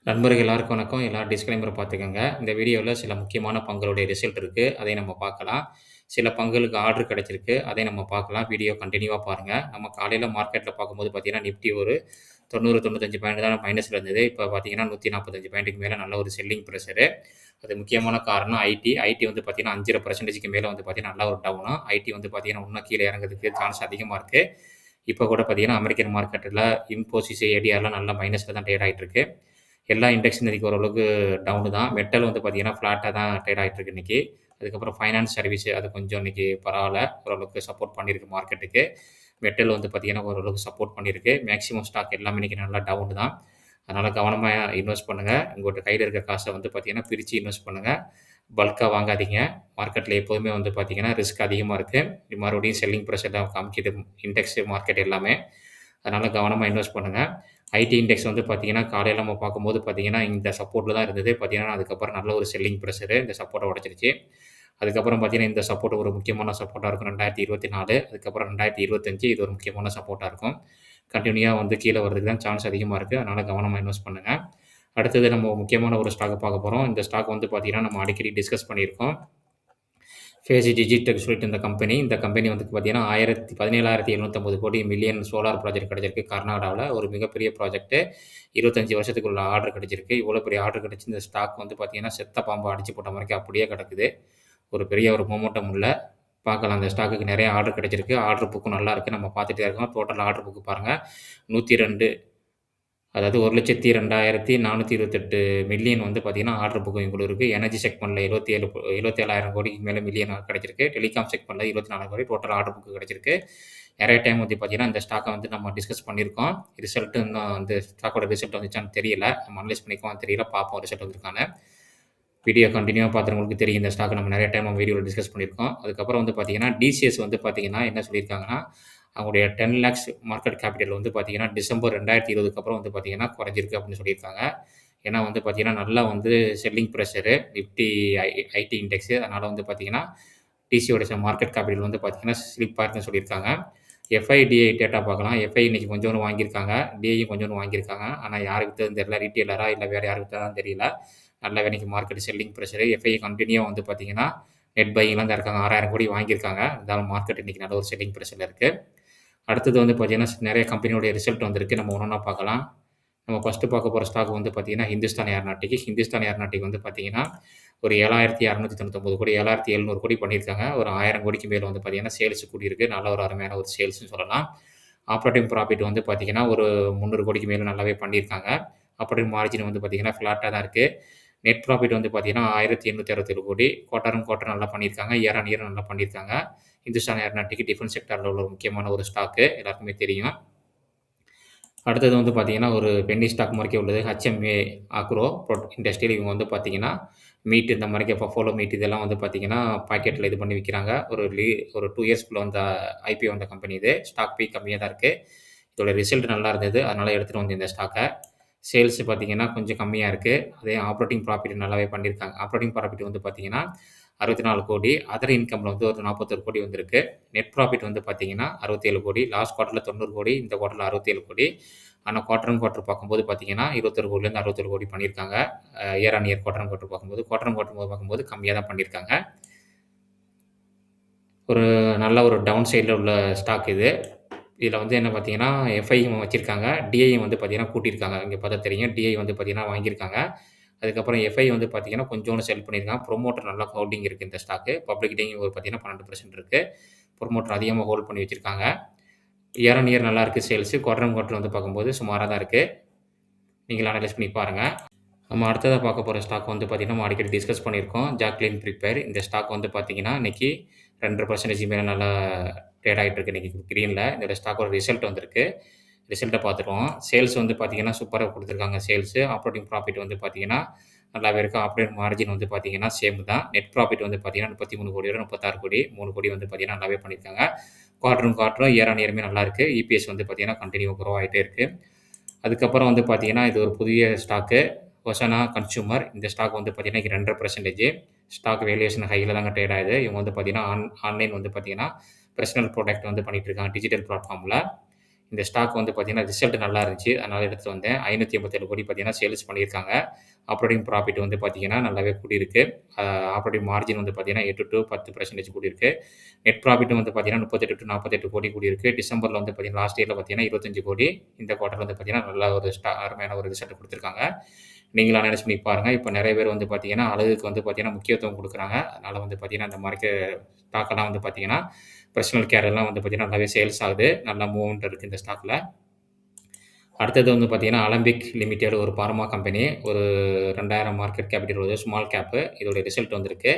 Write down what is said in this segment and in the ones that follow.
நண்பர்கள் எல்லாருக்கும் வணக்கம். எல்லாரும் டிஸ்க்ளைமர பார்த்துக்கங்க. இந்த வீடியோல சில முக்கியமான பங்குகளுடைய ரிசல்ட் இருக்கு. அதை நம்ம பார்க்கலாம். சில பங்குகளுக்கு ஆர்டர் கிடைச்சிருக்கு. அதை நம்ம பார்க்கலாம். வீடியோ கன்டினியூவா பாருங்க. நம்ம காலையில மார்க்கெட்ல பார்க்கும்போது பார்த்தீங்கன்னா, நிஃப்டி ஒரு 90, 95 பாயிண்ட் தான் மைனஸ்ல இருந்தது. இப்ப பார்த்தீங்கன்னா, 145 பாயிண்ட்டுக்கு மேல நல்ல ஒரு செல்லிங் பிரஷரு. அது முக்கியமான காரணம் ஐடி. ஐடி வந்து பார்த்தீங்கன்னா, 5.5%க்கு மேல வந்து பார்த்தீங்கன்னா, நல்ல ஒரு டவுனு. ஐடி வந்து பார்த்தீங்கன்னா, இன்னும் கீழ இறங்குறதுக்கு சான்ஸ் அதிகமா இருக்கு. இப்ப கூட பார்த்தீங்கன்னா, அமெரிக்கன் மார்க்கெட்ல இன்ஃபோசிஸ், ஏடிஆர்லாம் நல்லா மைனஸ்ல தான் ட்ரேட் ஆயிட்டு இருக்கு. எல்லா இண்டெக்ஸ் இன்னைக்கு ஓரளவுக்கு டவுனு தான். மெட்டல் வந்து பார்த்தீங்கன்னா, ஃப்ளாட்டா தான் ட்ரேட் ஆயிட்டு இருக்கு இன்னைக்கு. அதுக்கப்புறம் ஃபைனான்ஸ் சர்வீஸ் அது கொஞ்சம் இன்னைக்கு பரவால்ல. ஓரளவுக்கு சப்போர்ட் பண்ணியிருக்கு மார்க்கெட்டுக்கு. மெட்டல் வந்து பார்த்தீங்கன்னா, ஓரளவுக்கு சப்போர்ட் பண்ணியிருக்கு. மேக்ஸிமம் ஸ்டாக் எல்லாமே இன்னைக்கு நல்லா டவுன் தான். அதனால கவனமா இன்வெஸ்ட் பண்ணுங்க. உங்கள்ட்ட கையில இருக்க காச வந்து பார்த்தீங்கன்னா, பிரிச்சு இன்வெஸ்ட் பண்ணுங்க. பல்க்கா வாங்காதீங்க. மார்க்கெட்ல எப்போதுமே வந்து பார்த்தீங்கன்னா, ரிஸ்க் அதிகமா இருக்கு. மறுபடியும் செல்லிங் பிரஷர் தான் காமிக்குது இண்டெக்ஸ் மார்க்கெட் எல்லாமே. அதனால கவனமா இன்வெஸ்ட் பண்ணுங்க. ஐடி இண்டெக்ஸ் வந்து பார்த்தீங்கன்னா, காலையில நம்ம பார்க்கும்போது பார்த்தீங்கன்னா, இந்த சப்போர்ட்ல தான் இருந்தது. பார்த்தீங்கன்னா, அதுக்கப்புறம் நல்ல ஒரு செல்லிங் பிரஷரு இந்த சப்போர்ட்ட உடைச்சிருச்சு. அதுக்கப்புறம் பார்த்தீங்கன்னா, இந்த சப்போர்ட் ஒரு முக்கியமான சப்போர்ட்டா இருக்கும் 2024. அதுக்கப்புறம் 2025 இது ஒரு முக்கியமான சப்போர்ட்டா இருக்கும். கன்டினியூவா வந்து கீழ வரதுக்கு தான் சான்ஸ் அதிகமா இருக்கு. அதனால கவனமா இன்வெஸ்ட் பண்ணுங்க. அடுத்தது நம்ம முக்கியமான ஒரு ஸ்டாக்க பார்க்க போறோம். இந்த ஸ்டாக் வந்து பார்த்தீங்கன்னா, நம்ம அடிக்கடி டிஸ்கஸ் பண்ணியிருக்கோம். ஃபேஸ் டிஜிடெக் சொல்லிட்டு இந்த கம்பெனி வந்து பார்த்தீங்கன்னா, 17,750 கோடி மில்லியன் சோலார் ப்ராஜெக்ட் கிடைச்சிருக்கு கர்நாடகாவுல. ஒரு மிகப்பெரிய ப்ராஜெக்ட்டு. 25 வருஷத்துக்குள்ள ஆர்டர் கிடைச்சிருக்கு. இவ்வளோ பெரிய ஆர்டர் கிடைச்சு இந்த ஸ்டாக் வந்து பார்த்தீங்கன்னா, செத்த பாம்ப அடிச்சு போட்ட மாரிக்கு அப்படியே கிடக்குது. ஒரு பெரிய ஒரு மொமெண்டம் இல்ல. பார்க்கலாம் அந்த ஸ்டாக்குக்கு நெறைய ஆர்டர் கிடைச்சிருக்கு. ஆர்டர் புக்கும் நல்லா இருக்கு. நம்ம பார்த்துட்டே இருக்கோம். டோட்டல் ஆர்டர் புக் பாருங்க. 102 அதாவது 1,02,428 மில்லியன் வந்து பார்த்தீங்கன்னா, ஆர்டர் புக் இவ்வளோ இருக்கு. எனர்ஜி செக்மெண்ட்ல 77,000 கோடிக்கு மேல மில்லியன் கிடைச்சிருக்கு. டெலிகாம் செக்மெண்ட்ல 24 கோடி டோட்டல் ஆர்டர் புக் கிடைச்சிருக்கு. நெறைய டைம் வந்து பார்த்தீங்கன்னா, இந்த ஸ்டாக்க வந்து நம்ம டிஸ்கஸ் பண்ணியிருக்கோம். ரிசல்ட் இன்னும் வந்து ஸ்டாக்கோட ரிசல்ட் வந்துச்சான்னு தெரியல. நம்ம அனலைஸ் பண்ணிக்குவோம் தெரியல. பார்ப்போம் ரிசல்ட் வந்திருக்கான்னு. வீடியோ கன்டினியூவா பார்க்குறவங்களுக்கு தெரியும். இந்த ஸ்டாக்க நம்ம நெறைய டைம் நம்ம வீடியோல டிஸ்கஸ் பண்ணியிருக்கோம். அதுக்கப்புறம் வந்து பார்த்தீங்கன்னா, டிசிஎஸ் வந்து பார்த்தீங்கன்னா, என்ன சொல்லியிருக்காங்கன்னா, அவங்களுடைய 10 லேக்ஸ் மார்க்கெட் கேபிட்டல் வந்து பார்த்தீங்கன்னா, டிசம்பர் 2020க்கு அப்புறம் வந்து பார்த்தீங்கன்னா, குறைஞ்சிருக்கு அப்படின்னு சொல்லியிருக்காங்க. ஏன்னா வந்து பார்த்தீங்கன்னா, நல்லா வந்து selling pressure Nifty IT index அதனால வந்து பார்த்தீங்கன்னா, டிசியோட மார்க்கெட் கேபிட்டல் வந்து பார்த்தீங்கன்னா, ஸ்லிப் ஆயிருக்குன்னு சொல்லியிருக்காங்க. எஃப்ஐ, டிஐ டேட்டா பார்க்கலாம். எஃப்ஐ இன்னைக்கு கொஞ்சோண்டு வாங்கியிருக்காங்க. டிஐயும் கொஞ்சோண்டு வாங்கியிருக்காங்க. ஆனா யாருக்கு வித்ததுன்னு தெரியல. ரீட்டெய்லரா இல்ல வேற யாருக்கு வித்ததான்னு தெரியல. நல்ல வேளைக்கு மார்க்கெட் செல்லிங் பிரஷரு. எஃப்ஐ கன்டினியூவா வந்து பார்த்தீங்கன்னா, நெட் பையிங்ல தான் இருக்காங்க. 6,000 கோடி வாங்கியிருக்காங்க. இருந்தாலும் மார்க்கெட் இன்னைக்கு நல்ல ஒரு செல்லிங் பிரஷர்ல இருக்கு. அடுத்தது வந்து பார்த்தீங்கன்னா, நெறைய கம்பெனியோட ரிசல்ட் வந்திருக்கு. நம்ம ஒண்ணொண்ணா பார்க்கலாம். நம்ம ஃபர்ஸ்ட்டு பார்க்க போற ஸ்டாக் வந்து பார்த்தீங்கன்னா, ஹிந்துஸ்தான் ஏரோநாட்டிக். ஹிந்துஸ்தான் ஏரோநாட்டிக் வந்து பார்த்தீங்கன்னா, ஒரு 7,699 கோடி, 7,700 கோடி பண்ணியிருக்காங்க. ஒரு 1000 கோடிக்கு மேல வந்து பார்த்தீங்கன்னா, சேல்ஸ் கூடியிருக்கு. நல்ல ஒரு அருமையான ஒரு சேல்ஸ்ன்னு சொல்லலாம். ஆப்பரேட்டிங் ப்ராஃபிட் வந்து பார்த்தீங்கன்னா, ஒரு 300 கோடிக்கு மேல நல்லாவே பண்ணியிருக்காங்க. ஆப்பரேட்டிங் மார்ஜின் வந்து பார்த்தீங்கன்னா, ஃப்ளாட்டா தான் இருக்கு. நெட் ப்ராஃபிட் வந்து பார்த்தீங்கன்னா, 1,867 கோடி. குவார்ட்டர் ஆன் குவார்ட்டர் நல்லா பண்ணியிருக்காங்க. இயர் ஆன் இயர் நல்லா பண்ணியிருக்காங்க. இந்துஸ்தான் ஏரோநாட்டிக் டிஃபென்ஸ் செக்டார்ல உள்ள ஒரு முக்கியமான ஒரு ஸ்டாக்கு. எல்லாருக்குமே தெரியும். அடுத்தது வந்து பார்த்தீங்கன்னா, ஒரு பென்னி ஸ்டாக் மாரிக்கே உள்ளது. ஹெச்எம்ஏ ஆக்ரோ இண்டஸ்ட்ரியல் இவங்க வந்து பார்த்தீங்கன்னா, மீட் இந்த மாரிக்கே பஃபாலோ மீட் இதெல்லாம் வந்து பார்த்தீங்கன்னா, பாக்கெட்ல இது பண்ணி விக்கிறாங்க. ஒரு 2 இயர்ஸ்க்குள்ள வந்த ஐபிஓ வந்த கம்பெனி இது. ஸ்டாக் பி கம்மியா தான் இருக்கு. இதோட ரிசல்ட் நல்லா இருந்தது. அதனால எடுத்துட்டு வந்தேன் இந்த ஸ்டாக்க. சேல்ஸ் பார்த்தீங்கன்னா, கொஞ்சம் கம்மியா இருக்கு. அதே ஆப்பரேட்டிங் ப்ராஃபிட் நல்லாவே பண்ணியிருக்காங்க. ஆப்பரேட்டிங் ப்ராஃபிட் வந்து பார்த்தீங்கன்னா, 64 கோடி. அதர் இன்கம்ல வந்து ஒரு 41 கோடி வந்திருக்கு. நெட் ப்ராஃபிட் வந்து பார்த்தீங்கன்னா, 67 கோடி. லாஸ்ட் குவார்ட்டர்ல 90 கோடி. இந்த குவார்ட்டர்ல 67 கோடி. ஆனா குவார்ட்டர் ஆன் குவார்ட்டர் பார்க்கும்போது பார்த்தீங்கன்னா, 21 கோடிலேருந்து 61 கோடி பண்ணியிருக்காங்க. Year on year quarter on quarter பார்க்கும்போது, குவார்ட்டர் ஆன் குவார்ட்டர் பார்க்கும்போது கம்மியா தான் பண்ணியிருக்காங்க. ஒரு நல்ல ஒரு டவுன் சைட்ல உள்ள ஸ்டாக் இது. இதில வந்து என்ன பார்த்தீங்கன்னா, எஃப்ஐயும் வச்சிருக்காங்க. டிஐயும் வந்து பார்த்தீங்கன்னா கூட்டியிருக்காங்க. இங்க பார்த்தா தெரியும். டிஐ வந்து பார்த்தீங்கன்னா வாங்கியிருக்காங்க. அதுக்கப்புறம் எஃப்ஐ வந்து பார்த்தீங்கன்னா, கொஞ்சோண்டு செல் பண்ணியிருக்காங்க. ப்ரமோட்டர் நல்லா ஹோல்டிங் இருக்கு இந்த ஸ்டாக்கு. பப்ளிக் டேயும் ஒரு பார்த்தீங்கன்னா 12% இருக்கு. ப்ரமோட்டர் அதிகமா ஹோல்ட் பண்ணி வச்சிருக்காங்க. இயர் ஆன் இயர் நல்லா இருக்கு சேல்ஸ். குவார்ட்டர் ஆன் குவார்ட்டர் வந்து பார்க்கும்போது சுமாரா தான் இருக்கு. நீங்களும் அனலைஸ் பண்ணி பாருங்க. நம்ம அடுத்ததா பார்க்க போற ஸ்டாக் வந்து பார்த்தீங்கன்னா, நம்ம அடிக்கடி டிஸ்கஸ் பண்ணியிருக்கோம். Jacqueline prepare. இந்த ஸ்டாக் வந்து பார்த்தீங்கன்னா, இன்னைக்கு 2.5% மேல நல்லா ட்ரேட் ஆயிட்டு இருக்கு இன்னைக்கு கிரீன்ல. இந்த ஸ்டாக்கோட ரிசல்ட் வந்திருக்கு. ரிசல்ட்ட பார்த்துருவோம். சேல்ஸ் வந்து பார்த்தீங்கன்னா, சூப்பரா குடுத்துருக்காங்க சேல்ஸு. ஆப்பரேட்டிங் ப்ராஃபிட் வந்து பார்த்தீங்கன்னா, நல்லாவே இருக்கு. ஆப்பரேட்டிங் மார்ஜின் வந்து பார்த்தீங்கன்னா, சேம் தான். நெட் ப்ராஃபிட் வந்து பார்த்தீங்கன்னா, 33 கோடியோட 36 கோடி. 3 கோடி வந்து பார்த்தீங்கன்னா, நல்லாவே பண்ணியிருக்காங்க. குவார்ட்டர் ஆன் குவார்ட்டரும், இயர் ஆன் இயருமே நல்லா இருக்கு. இபிஎஸ் வந்து பார்த்தீங்கன்னா, கன்டினியூவா குரோ ஆயிட்டே இருக்கு. அதுக்கப்புறம் வந்து பார்த்தீங்கன்னா, இது ஒரு புதிய ஸ்டாக்கு. ஒசானா கன்சியூமர். இந்த ஸ்டாக் வந்து பார்த்தீங்கன்னா, இன்னைக்கு 2.5% ஸ்டாக் வேல்யூவேஷன் ஹைல தாங்க ட்ரேட் ஆகுது. இவங்க வந்து பார்த்தீங்கன்னா, ஆன்லைன் வந்து பார்த்தீங்கன்னா, பெர்சனல் ப்ராடக்ட் வந்து பண்ணிட்டு இருக்காங்க டிஜிட்டல் பிளாட்ஃபார்ம்ல. இந்த ஸ்டாக் வந்து பார்த்தீங்கன்னா, ரிசல்ட் நல்லா இருந்துச்சு. அதனால எடுத்துட்டு வந்தேன். 587 கோடி பார்த்தீங்கன்னா, சேல்ஸ் பண்ணியிருக்காங்க. ஆப்பரேட்டிங் ப்ராஃபிட் வந்து பார்த்தீங்கன்னா, நல்லாவே கூடியிருக்கு. அ ஆப்பரேட்டிங் மார்ஜின் வந்து பார்த்தீங்கன்னா, 8 டூ 10% கூடியிருக்கு. நெட் ப்ராஃபிட்டும் வந்து பார்த்தீங்கன்னா, 38 டூ 48 கோடி கூடியிருக்கு. டிசம்பர்ல வந்து பார்த்தீங்கன்னா, லாஸ்ட் இயர்ல பார்த்தீங்கன்னா, 25 கோடி. இந்த குவார்ட்டர்ல வந்து பார்த்தீங்கன்னா, நல்ல ஒரு அருமையான ஒரு ரிசல்ட் குடுத்துருக்காங்க. நீங்களும் அனலைஸ் பண்ணி பாருங்க. இப்ப நெறைய பேர் வந்து பார்த்தீங்கன்னா, அழகுக்கு வந்து பார்த்தீங்கன்னா, முக்கியத்துவம் குடுக்குறாங்க. அதனால வந்து பார்த்தீங்கன்னா, இந்த ஸ்டாக்கெல்லாம் வந்து பார்த்தீங்கன்னா, பெர்சனல் கேர் எல்லாம் வந்து பார்த்தீங்கன்னா, நல்லாவே சேல்ஸ் ஆகுது. நல்ல மூவ்மெண்ட் இருக்கு இந்த ஸ்டாக்ல. அடுத்தது வந்து பார்த்தீங்கன்னா, அலம்பிக் லிமிடெட் ஒரு பார்மா கம்பெனி. ஒரு 2000 மார்க்கெட் கேபிட்டல் உள்ள ஸ்மால் கேப்பு. இதோட ரிசல்ட் வந்திருக்கு.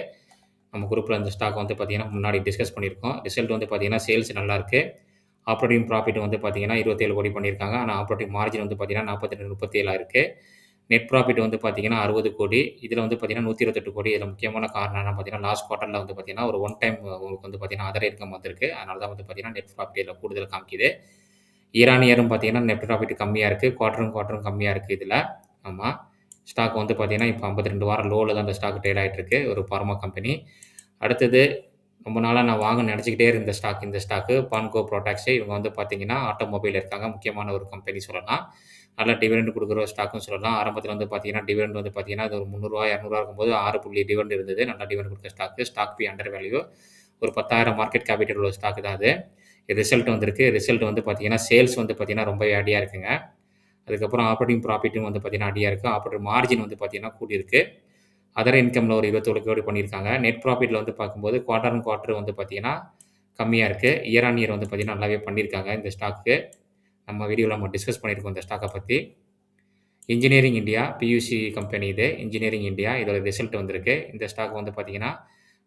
நம்ம குரூப்ல இந்த ஸ்டாக் வந்து பார்த்தீங்கன்னா, முன்னாடி டிஸ்கஸ் பண்ணியிருக்கோம். ரிசல்ட் வந்து பார்த்தீங்கன்னா, சேல்ஸ் நல்லாருக்கு. ஆப்பரேட்டிங் ப்ராஃபிட் வந்து பார்த்தீங்கன்னா, 27 கோடி பண்ணியிருக்காங்க. ஆனா ஆப்பரேட்டிங் மார்ஜின் வந்து பார்த்தீங்கன்னா, 42, 37 இருக்கு. நெட் ப்ராஃபிட் வந்து பார்த்தீங்கன்னா, 60 கோடி. இதுல வந்து பார்த்தீங்கன்னா, 128 கோடி. இதுல முக்கியமான காரணம் என்னன்னு பார்த்தீங்கன்னா, லாஸ்ட் குவார்ட்டர்ல வந்து பார்த்தீங்கன்னா, ஒரு ஒன் டைம் உங்களுக்கு வந்து பார்த்தீங்கன்னா, அதர் இன்கம் வந்திருக்கு. அதனால தான் வந்து பார்த்தீங்கன்னா, நெட் ப்ராஃபிட் இதுல கூடுதல் காமிக்குது. இயர் ஆன் இயரும் பார்த்தீங்கன்னா, நெட் ப்ராஃபிட் கம்மியா இருக்கு. குவார்ட்டரும் கம்மியா இருக்கு இதுல. ஆமா. ஸ்டாக் வந்து பார்த்தீங்கன்னா, இப்ப 52 வாரம் லோல தான் இந்த ஸ்டாக் ட்ரேட் ஆயிட்டு இருக்கு. ஒரு பார்மா கம்பெனி. அடுத்தது ரொம்ப நாளா நான் வாங்கணும்னு நெனச்சுக்கிட்டே இருந்த இந்த ஸ்டாக்கு பான்கோ புரோடாக்ஸ். இவங்க வந்து பார்த்தீங்கன்னா, ஆட்டோமொபைல் இருக்காங்க. முக்கியமான ஒரு கம்பெனி சொல்லலாம். நல்ல டிவிடெண்ட் குடுக்குற ஒரு ஸ்டாக்ன்னு சொல்லலாம். ஆரம்பத்தில வந்து பார்த்தீங்கன்னா, டிவிடெண்ட் வந்து பார்த்தீங்கன்னா, அது ஒரு ரூ. 300, ரூ. 200 இருக்கும்போது 6 புள்ளி டிவிடெண்ட் இருந்தது. நல்லா டிவிடெண்ட் குடுத்த stock. Stock be under value. ஒரு 10,000 மார்க்கெட் கேபிட்டல் உள்ள ஸ்டாக் தான் அது. ரிசல்ட் வந்திருக்கு. ரிசல்ட் வந்து பார்த்தீங்கன்னா, சேல்ஸ் வந்து பார்த்தீங்கன்னா, ரொம்பவே அடியா இருக்குங்க. அதுக்கப்புறம் ஆப்பரேட்டிங் ப்ராஃபிட்டும் வந்து பார்த்தீங்கன்னா, அடியா இருக்கு. ஆப்பரேட்டிங் மார்ஜின் வந்து பார்த்தீங்கன்னா, கூடியிருக்கு. அதர் இன்கம்ல ஒரு 27 கோடி பண்ணியிருக்காங்க. நெட் ப்ராஃபிட்ல வந்து பார்க்கும்போது குவார்ட்டர் வந்து பார்த்தீங்கன்னா, கம்மியா இருக்கு. இயர் ஆன் இயர் வந்து பார்த்தீங்கன்னா, நல்லாவே பண்ணியிருக்காங்க இந்த ஸ்டாக்கு. நம்ம வீடியோல நம்ம டிஸ்கஸ் பண்ணியிருக்கோம் இந்த ஸ்டாக்க பத்தி. இன்ஜினியரிங் இந்தியா பியூசி கம்பெனி இது. இன்ஜினியரிங் இந்தியா இதோட ரிசல்ட் வந்திருக்கு. இந்த ஸ்டாக் வந்து பார்த்தீங்கன்னா,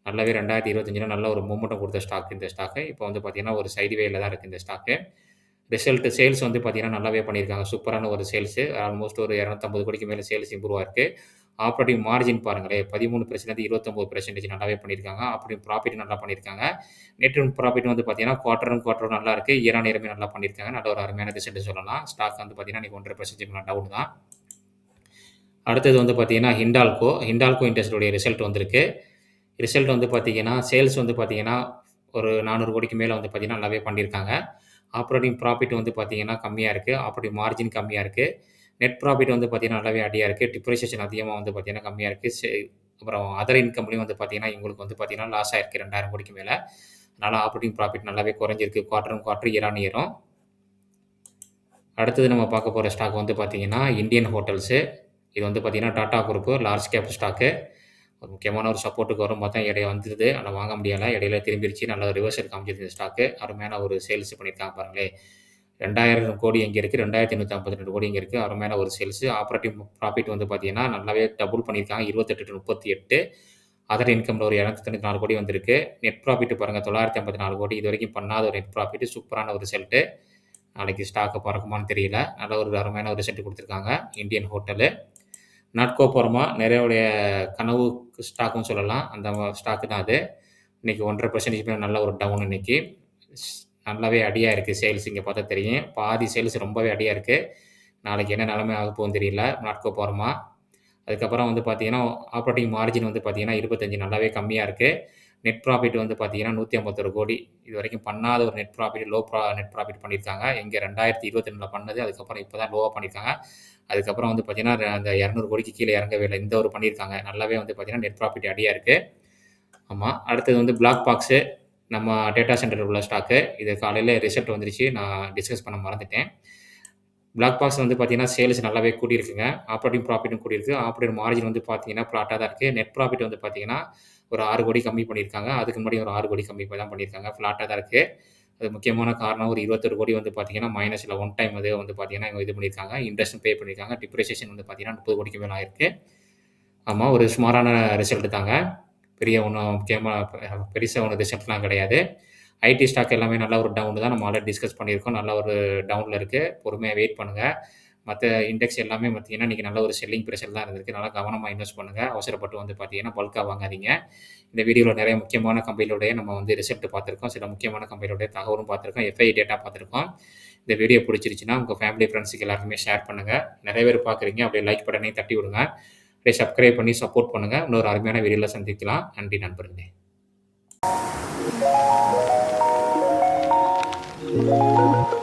நல்லாவே 2025ல நல்ல ஒரு மொமெண்டம் குடுத்த ஸ்டாக் இந்த ஸ்டாக்கு. இப்ப வந்து பார்த்தீங்கன்னா, ஒரு சைட்வேல தான் இருக்கு இந்த ஸ்டாக்கு. சேல்ஸ் வந்து பார்த்தீங்கன்னா, நல்லாவே பண்ணியிருக்காங்க. சூப்பரான ஒரு சேல்ஸு. ஆல்மோஸ்ட் ஒரு 250 கோடிக்கு மேல சேல்ஸ் இம்ப்ரூவ் ஆயிருக்கு. ஆப்பரேட்டிங் மார்ஜின் பாருங்களேன், 13% 29% நல்லாவே பண்ணியிருக்காங்க. ஆப்பரேட்டிங் ப்ராஃபிட் நல்லா பண்ணியிருக்காங்க. நெட் ப்ராஃபிட் வந்து பார்த்தீங்கன்னா, குவார்ட்டரும் நல்லா இருக்கு. இயர் ஆன் இயருமே நல்லா பண்ணியிருக்காங்க. நல்ல ஒரு அருமையான ரிசல்ட் சொல்லலாம். ஸ்டாக் வந்து பார்த்தீங்கன்னா, இன்னைக்கு 1.5% மேல டவுன் தான். அடுத்தது வந்து பார்த்தீங்கன்னா, ஹிண்டால்கோ இண்டஸ்ட்ரியோட ரிசல்ட் வந்திருக்கு. ரிசல்ட் வந்து பார்த்தீங்கன்னா, சேல்ஸ் வந்து பார்த்தீங்கன்னா, ஒரு 400 கோடிக்கு மேல வந்து பார்த்தீங்கன்னா, நல்லாவே பண்ணியிருக்காங்க. ஆப்பரேட்டிங் ப்ராஃபிட் வந்து பார்த்தீங்கன்னா, கம்மியா இருக்கு. ஆப்பரேட்டிங் மார்ஜின் கம்மியா இருக்கு. நெட் ப்ராஃபிட் வந்து பார்த்தீங்கன்னா, நல்லாவே அடியா இருக்கு. டிப்ரிசியேஷன் அதிகமா வந்து பார்த்தீங்கன்னா, கம்மியா இருக்கு. அப்புறம் அதர் இன்கம்லயும் வந்து பார்த்தீங்கன்னா, இவங்களுக்கு வந்து பார்த்தீங்கன்னா, லாஸ் ஆயிருக்கு 2000 கோடிக்கு மேல. அதனால ஆப்பரேட்டிங் ப்ராஃபிட் நல்லாவே குறைஞ்சிருக்கு. குவார்ட்டர், இயர் ஆன் இயரும். அடுத்தது நம்ம பார்க்க போற ஸ்டாக் வந்து பார்த்தீங்கன்னா, இந்தியன் ஹோட்டல்ஸு. இது வந்து பார்த்தீங்கன்னா, Tata group large cap stock. ஒரு முக்கியமான ஒரு சப்போர்ட்டுக்கு வரும் பார்த்தா இடையில வந்தது. ஆனா வாங்க முடியல. இடையில திரும்பிருச்சு. நல்ல ரிவர்சல் காமிச்சது இந்த ஸ்டாக்கு. அருமையான ஒரு சேல்ஸ் பண்ணியிருக்காங்க பாருங்களேன். 2000 கோடி இங்க இருக்கு. 2852 கோடி இங்க இருக்கு. அருமையான ஒரு சேல்ஸ். ஆப்பரேட்டிங் ப்ராஃபிட் வந்து பார்த்தீங்கன்னா, நல்லாவே டபுள் பண்ணியிருக்காங்க. 28 டூ 38. அதர் இன்கம்ல ஒரு 294 கோடி வந்திருக்கு. நெட் ப்ராஃபிட் பாருங்க 954 கோடி. இதுவரைக்கும் பண்ணாத ஒரு நெட் ப்ராஃபிட். சூப்பரான ஒரு ரிசல்ட்டு. நாளைக்கு ஸ்டாக் பறக்குமான்னு தெரியல. நல்ல ஒரு அருமையான ஒரு ரிசல்ட் குடுத்துருக்காங்க. Indian hotel. நாட்கோ பர்மா நிறையவுடைய கனவு ஸ்டாக்குன்னு சொல்லலாம். அந்த ஸ்டாக்கு தான் அது. இன்னைக்கு 1.5% மேல நல்ல ஒரு டவுன் இன்னைக்கு. நல்லாவே அடியா இருக்கு சேல்ஸ் இங்க பார்த்தா தெரியும். பாதி சேல்ஸ் ரொம்பவே அடியா இருக்கு. நாளைக்கு என்ன நிலைமை ஆகப் போகுதுன்னு தெரியல. நாட்கோ பர்மா. அதுக்கப்புறம் வந்து பார்த்தீங்கன்னா, ஆப்பரேட்டிங் மார்ஜின் வந்து பார்த்தீங்கன்னா, 25 நல்லாவே கம்மியா இருக்கு. நெட் ப்ராஃபிட் வந்து பார்த்தீங்கன்னா, 151 கோடி. இதுவரைக்கும் பண்ணாத ஒரு நெட் ப்ராஃபிட் பண்ணியிருக்காங்க. எங்க 2022ல பண்ணது. அதுக்கப்புறம் இப்ப தான் லோவா பண்ணியிருக்காங்க. அதுக்கப்புறம் வந்து பார்த்தீங்கன்னா, அந்த 200 கோடிக்கு கீழ இறங்கவே இல்ல. இந்த ஒரு பண்ணியிருக்காங்க. நல்லாவே வந்து பார்த்தீங்கன்னா, நெட் ப்ராஃபிட் அடியா இருக்கு. ஆமா. அடுத்தது வந்து பிளாக் பாக்ஸு. நம்ம டேட்டா சென்டர் உள்ள ஸ்டாக்கு. இது காலையில ரிசல்ட் வந்துருச்சு. நான் டிஸ்கஸ் பண்ண மறந்துட்டேன். பிளாக் பாக்ஸ் வந்து பார்த்தீங்கன்னா, சேல்ஸ் நல்லாவே கூடியிருக்குங்க. ஆப்பரேட்டிங் ப்ராஃபிட்டும் கூடியிருக்கு. ஆப்பரேட்டிங் மார்ஜின் வந்து பார்த்தீங்கன்னா, ஃப்ளாட்டா தான் இருக்கு. நெட் ப்ராஃபிட் வந்து பார்த்தீங்கன்னா, ஒரு 6 கோடி கம்மி பண்ணியிருக்காங்க. அதுக்கு முன்னாடி ஒரு 6 கோடி கம்மி தான் பண்ணியிருக்காங்க. ஃப்ளாட்டா தான் இருக்கு. அது முக்கியமான காரணம் ஒரு 21 கோடி வந்து பார்த்தீங்கன்னா, மைனஸ்ல ஒன் டைம் அது வந்து பார்த்தீங்கன்னா, இவங்க இது பண்ணியிருக்காங்க. இன்ட்ரெஸ்ட்டும் பே பண்ணியிருக்காங்க. டிப்ரிசியேஷன் வந்து பார்த்தீங்கன்னா, 30 கோடிக்கு மேல ஆயிருக்கு. ஆமா, ஒரு சுமாரான ரிசல்ட் தாங்க. பெரிய ஒண்ணும் முக்கியமா பெருசா ஒண்ணும் ரிசல்ட்லாம் கிடையாது. ஐடி ஸ்டாக் எல்லாமே நல்ல ஒரு டவுன் தான். நம்ம ஆல்ரெடி டிஸ்கஸ் பண்ணியிருக்கோம். நல்ல ஒரு டவுன்ல இருக்கு. பொறுமையா வெயிட் பண்ணுங்க. மத்த இண்டெக்ஸ் எல்லாமே பார்த்தீங்கன்னா, இன்னைக்கு நல்ல ஒரு செல்லிங் பிரஷர் தான் இருந்திருக்கு. நல்லா கவனமா இன்வெஸ்ட் பண்ணுங்க. அவசரப்பட்டு வந்து பார்த்தீங்கன்னா, பல்க்கா வாங்காதீங்க. இந்த வீடியோல நிறைய முக்கியமான கம்பெனியோடைய நம்ம வந்து ரிசல்ட் பார்த்திருக்கோம். சில முக்கியமான கம்பெனியோடைய தகவலும் பார்த்திருக்கோம். எஃப்ஐ டேட்டா பார்த்திருக்கோம். இந்த வீடியோ பிடிச்சிருச்சுன்னா, உங்க ஃபேமிலி, ஃபிரெண்ட்ஸ்க்கு எல்லாருக்குமே ஷேர் பண்ணுங்க. நிறைய பேர் பார்க்குறீங்க. அப்படியே லைக் பட்டனையும் தட்டி விடுங்க. அப்படியே சப்ஸ்கிரைப் பண்ணி சப்போர்ட் பண்ணுங்க. இன்னொரு அருமையான வீடியோல சந்திக்கலாம். நன்றி நண்பர்களே. Thank you.